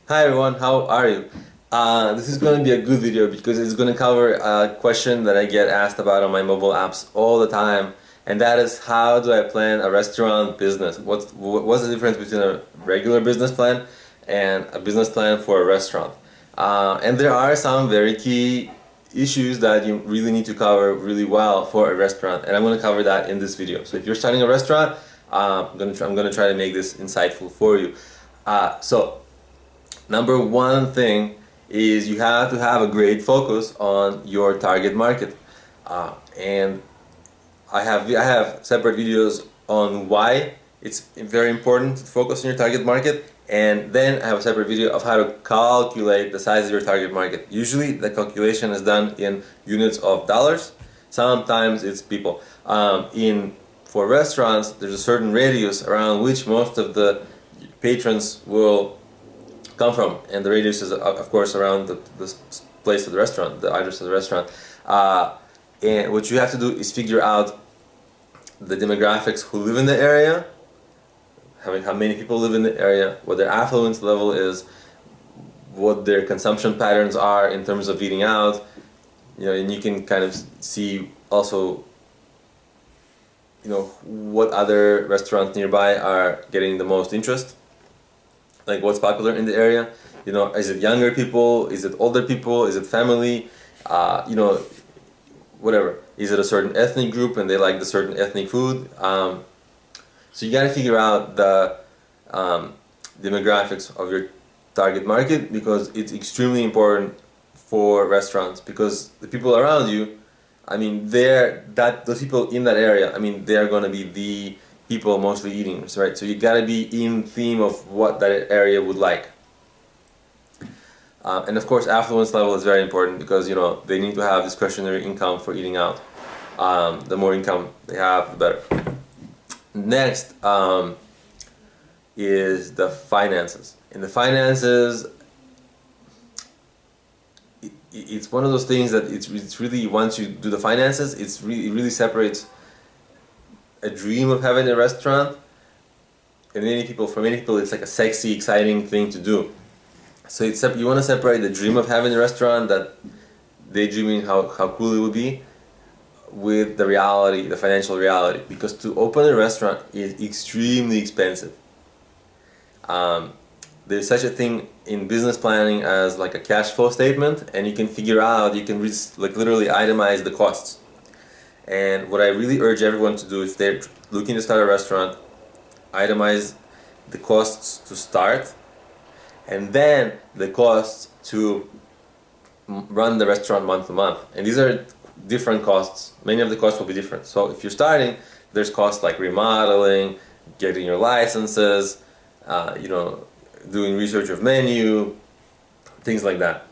Hi everyone, how are you? This is going to be a good video because it's going to cover a question that I get asked about on my mobile apps all the time, and that is how do I plan a restaurant business? What's the difference between a regular business plan and a business plan for a restaurant? And there are some very key issues that you really need to cover really well for a restaurant, and I'm going to cover that in this video. So if you're starting a restaurant, I'm going to try to make this insightful for you. So number one thing is you have to have a great focus on your target market, and I have separate videos on why it's very important to focus on your target market, and then I have a separate video of how to calculate the size of your target market. Usually the calculation is done in units of dollars. Sometimes it's people. In For restaurants, there's a certain radius around which most of the patrons will come from, and the radius is of course around the place of the restaurant, the address of the restaurant. And what you have to do is figure out the demographics who live in the area, how many people live in the area, what their affluence level is, what their consumption patterns are in terms of eating out, and you can kind of see also, what other restaurants nearby are getting the most interest, like what's popular in the area. Is it younger people, is it older people, is it family, whatever. Is it a certain ethnic group and they like the certain ethnic food? So you got to figure out the demographics of your target market, because it's extremely important for restaurants, because the people around you, those people in that area, they're going to be the people mostly eating, right? So you got to be in theme of what that area would like. And of course, affluence level is very important, because they need to have discretionary income for eating out. The more income they have, the better. Next is the finances. In the finances, it's one of those things that it's really, once you do the finances, it really separates a dream of having a restaurant, and for many people it's like a sexy, exciting thing to do. So you want to separate the dream of having a restaurant, that daydreaming how cool it would be, with the reality, the financial reality, because to open a restaurant is extremely expensive. There's such a thing in business planning as like a cash flow statement, and you can literally itemize the costs. And what I really urge everyone to do, if they're looking to start a restaurant, itemize the costs to start, and then the costs to run the restaurant month to month. And these are different costs. Many of the costs will be different. So if you're starting, there's costs like remodeling, getting your licenses, doing research of menu, things like that.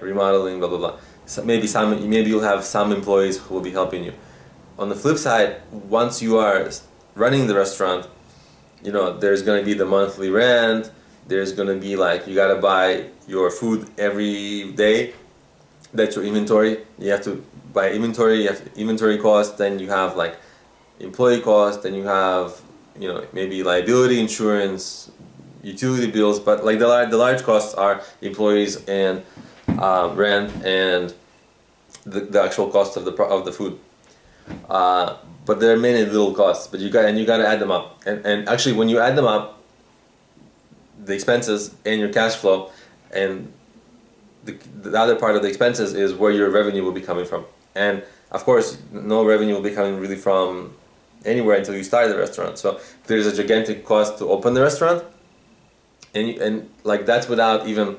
Remodeling, blah blah blah. So maybe you'll have some employees who will be helping you. On the flip side, once you are running the restaurant, there's going to be the monthly rent. There's going to be you got to buy your food every day. That's your inventory. You have to buy inventory. You have inventory costs. Then you have employee costs. Then you have maybe liability insurance, utility bills. But the large costs are employees and rent and the actual cost of the food. But there are many little costs, but you got to add them up. And actually, when you add them up, the expenses and your cash flow, and the other part of the expenses is where your revenue will be coming from. And of course, no revenue will be coming really from anywhere until you start the restaurant. So there's a gigantic cost to open the restaurant, and that's without even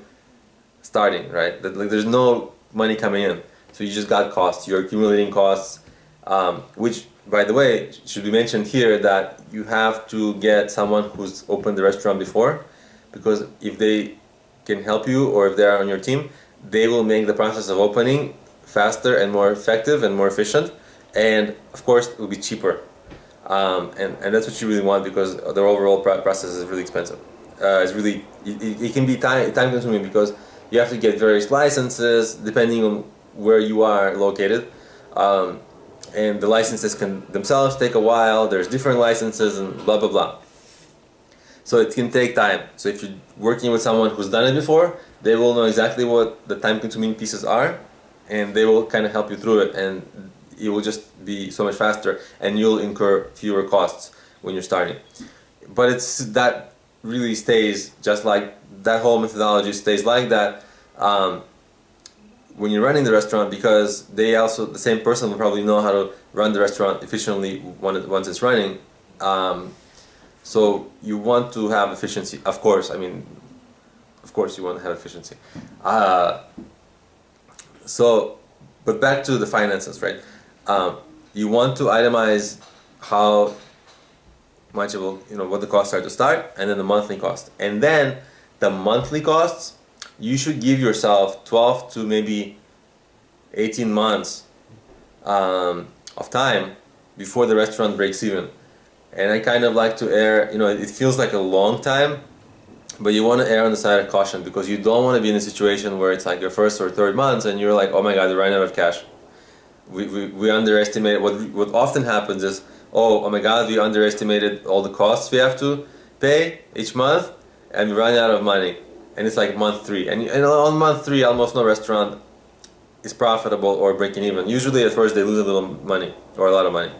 starting, right? There's no money coming in, so you just got costs. You're accumulating costs, which, by the way, should be mentioned here that you have to get someone who's opened the restaurant before, because if they can help you, or if they are on your team, they will make the process of opening faster and more effective and more efficient, and of course it will be cheaper. And that's what you really want, because the overall process is really expensive. It can be time consuming, because you have to get various licenses depending on where you are located. And the licenses can themselves take a while. There's different licenses and blah blah blah. So it can take time. So if you're working with someone who's done it before, they will know exactly what the time-consuming pieces are, and they will kind of help you through it, and it will just be so much faster, and you'll incur fewer costs when you're starting. But it's that really stays just like that whole methodology stays like that when you're running the restaurant, because the same person will probably know how to run the restaurant efficiently once it's running. So you want to have efficiency, of course. I mean, of course you want to have efficiency. But back to the finances, right? You want to itemize how much it will, what the costs are to start, and then the monthly cost. And then the monthly costs, you should give yourself 12 to maybe 18 months of time before the restaurant breaks even. And I kind of like to err, it feels like a long time, but you want to err on the side of caution, because you don't want to be in a situation where it's like your first or third month and you're like, oh my god, we're running out of cash. We underestimate what often happens is, oh my god, we underestimated all the costs we have to pay each month, and we run out of money. And it's like month 3, and on month 3 almost no restaurant is profitable or breaking even. Usually at first they lose a little money or a lot of money.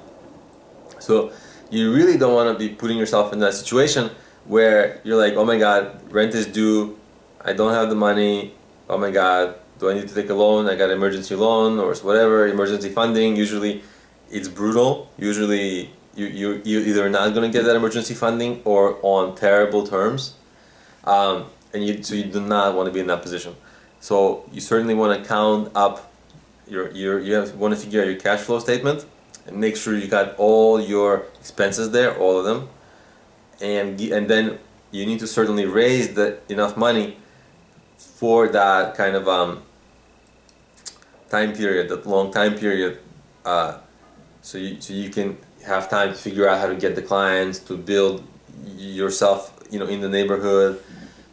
So you really don't want to be putting yourself in that situation where you're like, oh my god, rent is due, I don't have the money, oh my god, do I need to take a loan? I got an emergency loan or whatever, emergency funding. Usually it's brutal. Usually you're either not going to get that emergency funding or on terrible terms. So you do not want to be in that position. So you certainly want to count up want to figure out your cash flow statement and make sure you got all your expenses there, all of them, and then you need to certainly raise enough money for that kind of time period, that long time period, so you can have time to figure out how to get the clients, to build yourself, in the neighborhood,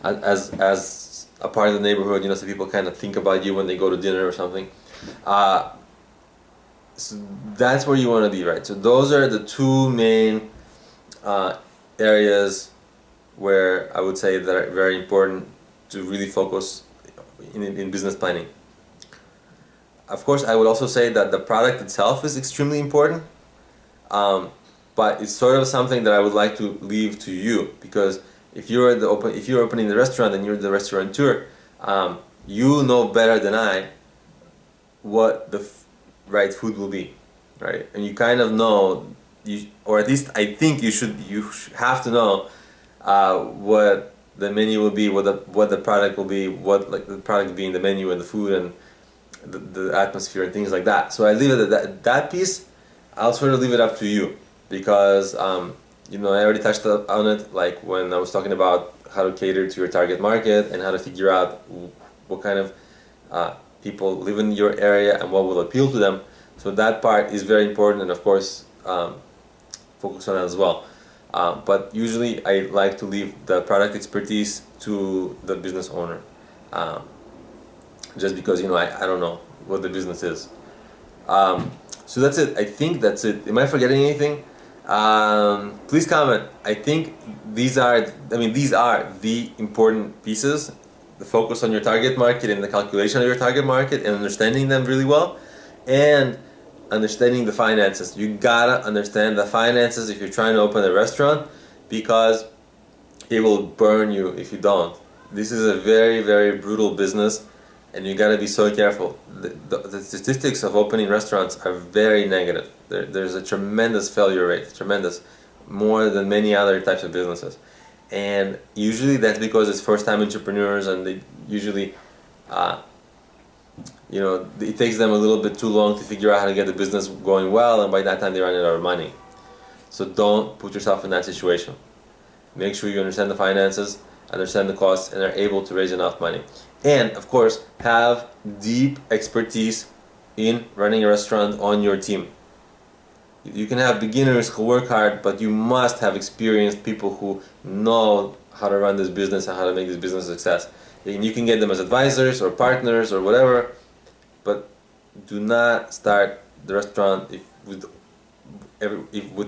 as a part of the neighborhood, so people kind of think about you when they go to dinner or something. So that's where you want to be, right? So those are the two main areas where I would say that are very important to really focus in business planning. Of course, I would also say that the product itself is extremely important, but it's sort of something that I would like to leave to you, because if you're opening the restaurant and you're the restaurateur, you know better than I what the right food will be, right? And you kind of know, or at least I think you have to know what the menu will be, what the product will be, what like the product will be in the menu and the food and the atmosphere and things like that. So I leave it at that piece. I'll sort of leave it up to you, because I already touched on it, like when I was talking about how to cater to your target market and how to figure out what kind of people live in your area and what will appeal to them. So that part is very important, and of course focus on that as well. But usually I like to leave the product expertise to the business owner, just because I don't know what the business is. So that's it. I think that's it. Am I forgetting anything? Please comment. I think these are the important pieces: the focus on your target market and the calculation of your target market and understanding them really well, and understanding the finances. You gotta understand the finances if you're trying to open a restaurant, because it will burn you if you don't. This is a very, very brutal business, and you gotta be so careful. The statistics of opening restaurants are very negative. There's a tremendous failure rate, tremendous, more than many other types of businesses. And usually that's because it's first-time entrepreneurs, and they usually, it takes them a little bit too long to figure out how to get the business going well, and by that time they run out of money. So don't put yourself in that situation. Make sure you understand the finances, understand the costs, and are able to raise enough money. And of course, have deep expertise in running a restaurant on your team. You can have beginners who work hard, but you must have experienced people who know how to run this business and how to make this business a success. And you can get them as advisors or partners or whatever, but do not start the restaurant with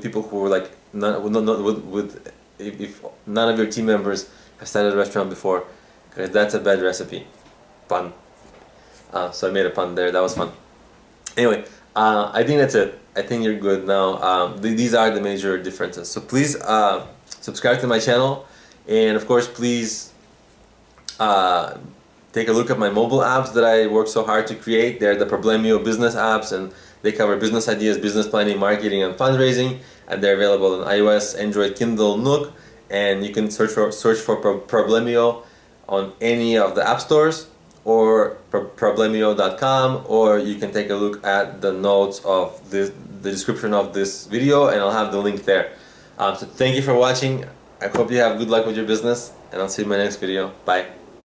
people who are like with if none of your team members have started a restaurant before, because that's a bad recipe. Pun. So I made a pun there. That was fun. Anyway, I think that's it. I think you're good now. These are the major differences. So please subscribe to my channel, and of course, please take a look at my mobile apps that I work so hard to create. They're the Problemio business apps, and they cover business ideas, business planning, marketing, and fundraising. And they're available on iOS, Android, Kindle, Nook, and you can search for Problemio on any of the app stores, or problemio.com, or you can take a look at the notes of the description of this video, and I'll have the link there. So thank you for watching. I hope you have good luck with your business, and I'll see you in my next video. Bye.